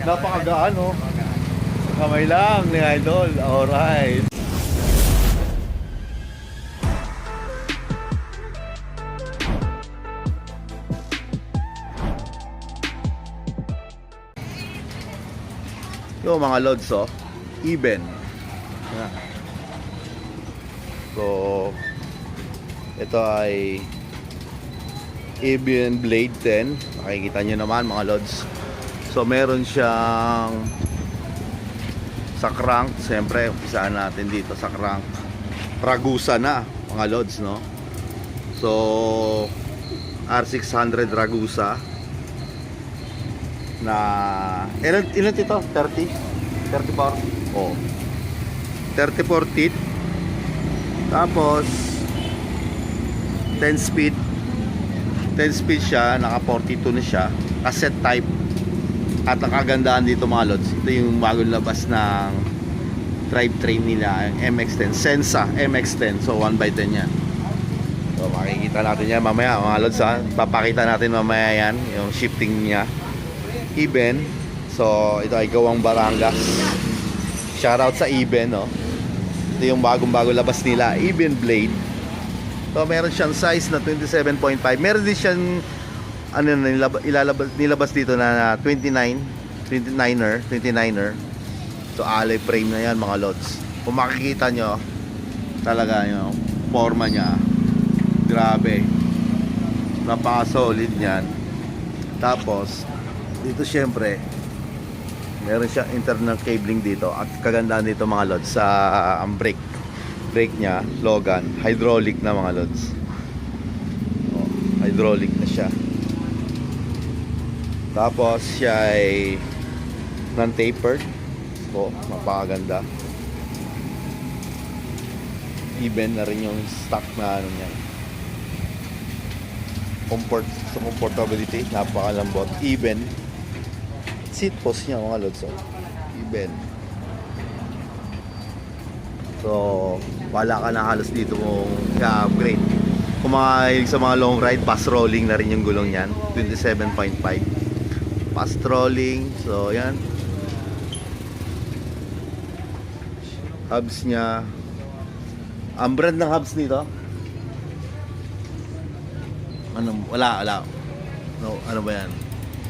Napakagaan, oh. Kamay lang ni Idol. Alright. Yung mga loads, oh. Even. Yan. So, ito ay Even Blade 10. Makikita nyo naman mga loads. So meron siyang sa crank. Siyempre umpisaan natin dito sa crank. Ragusa na mga loads, no. So R600 Ragusa na ilan ito? 30? 34? Oh, 34 teeth. Tapos 10 speed siya, naka 42 na siya, cassette type. At ang kagandahan dito mga lods, ito yung bagong labas ng drivetrain nila, MX-10 Sensa MX-10. So 1x10 yan. So makikita natin yan mamaya mga lods, ha. Papakita natin mamaya yan yung shifting niya. Even. So ito ay gawang Barangas. Shoutout sa Even, no. Ito yung bagong labas nila, Even Blade. So meron siyang size na 27.5. Meron din siyang nilabas dito na 29er. So alloy frame na yan mga lods. Kung makikita nyo talaga yung forma niya, grabe, napaka solid niyan. Tapos dito syempre meron siyang internal cabling dito. At kagandahan dito mga lods sa ang brake niya, Logan, hydraulic na mga lods. Oh, hydraulic na siya. Tapos siya ay non-tapered. So napakaganda. Even na rin yung stock na ano niya. Comfortability, napakalambot. Even seat post niya mga lods. So, even. So wala ka na halos dito mong i-upgrade. Kung mga sa mga long ride, fast rolling na rin yung gulong yan. 27.5 fast rolling. So yan, hubs nya, ang brand ng hubs nito ano, wala no, ano ba yan,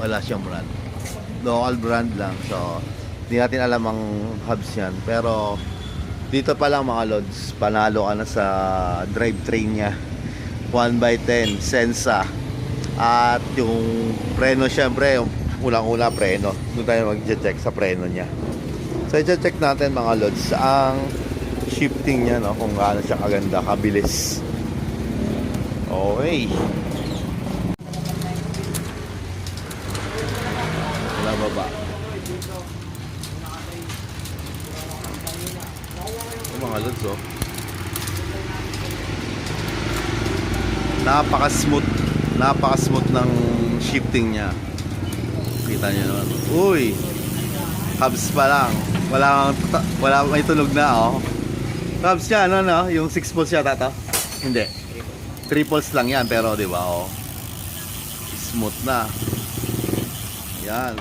wala siyang brand, local brand lang. So hindi natin alam ang hubs yan. Pero dito pa lang mga lods, panalo ka na sa drivetrain nya. 1x10 Sensa. At yung preno, syempre ulang-una preno. Doon tayo mag-check sa preno nya. So i-check natin mga lods ang shifting nya, no? Kung gaano siya kaganda, kabilis. Okay. Wala baba. Mga lods, oh. Napaka-smooth ng shifting niya. Kita niyo naman. Uy, hubs pa lang. Wala may tunog na, oh. Hubs niya, ano, no? Yung 6 pulse yata to? Hindi. 3 pulse lang yan, pero di ba, oh. Smooth na. Yan.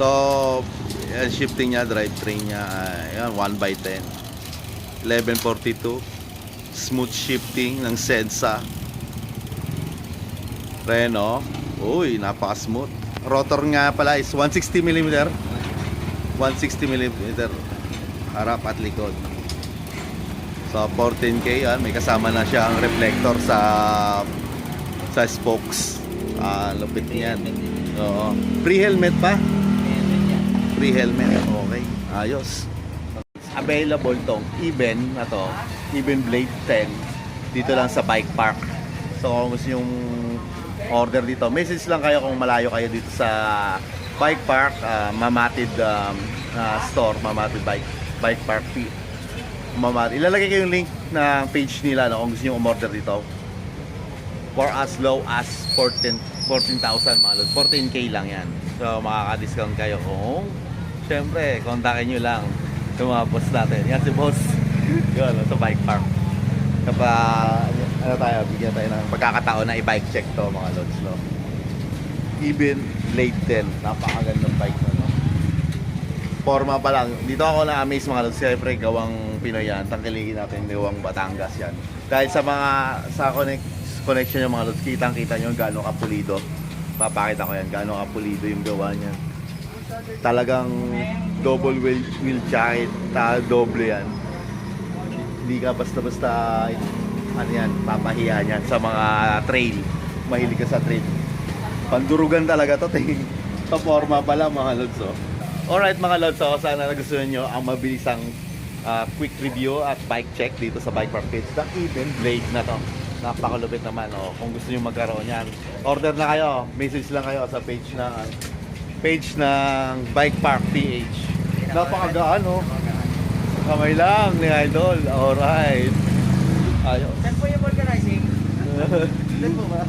So yan, shifting niya, drivetrain niya, yan, 1x10 1142. Smooth shifting ng Sensa. Preno, uy, napaka smooth. Rotor nga pala is 160mm 160mm harap at likod. So 14K yan, may kasama na siya ang reflector sa spokes. Lupit niyan. Oo. Pre-helmet pa? Pre-helmet. Okay, ayos. Available tong Even na to, Even Blade 10 dito lang sa Bike Park. So kung gusto yung order dito, message lang kayo kung malayo kayo dito sa Bike Park, Mamatid store, Mamatid Bike Park. Mamatid. Ilalagay ko yung link na page nila, no, kung gusto niyo umorder dito for as low as 14,000 mga lods. 14K lang yan. So makaka-discount kayo kung syempre kontakin nyo lang yung mga boss natin. Yan si boss. Yun, sa Bike Park. Kapag ano tayo, bigyan tayo ng pagkakataon na i-bike check to mga lods, no? Even Blade 10. Napakagandang bike na to. Forma pa lang. Dito ako na-amaze mga lods. Siyempre, gawang Pinoy yan. Tangkilikin natin gawang Batangas yan. Dahil sa connection yung mga lods, kitang-kita nyo gaano kapulido. Papakita ko yan, gaano kapulido yung gawa niya. Talagang double wheel jacket, doble yan. Hindi ka basta-basta ano yan, papahiya yan sa mga trail. Mahilig ka sa trail. Pandurugan talaga to, sa forma pala mga lods. Oh. Alright mga lods, sana nagustuhan nyo ang mabilisang quick review at bike check dito sa Bike Park page ng Even Blade na to. Napakalupit naman. Oh. Kung gusto nyo magkaroon yan, order na kayo, message lang kayo sa page ng Bike Park PH. Napakagaan, oh. Kamay lang ni Idol. Alright. Ayos. Saan po yung vulcanizing? Saan po ba?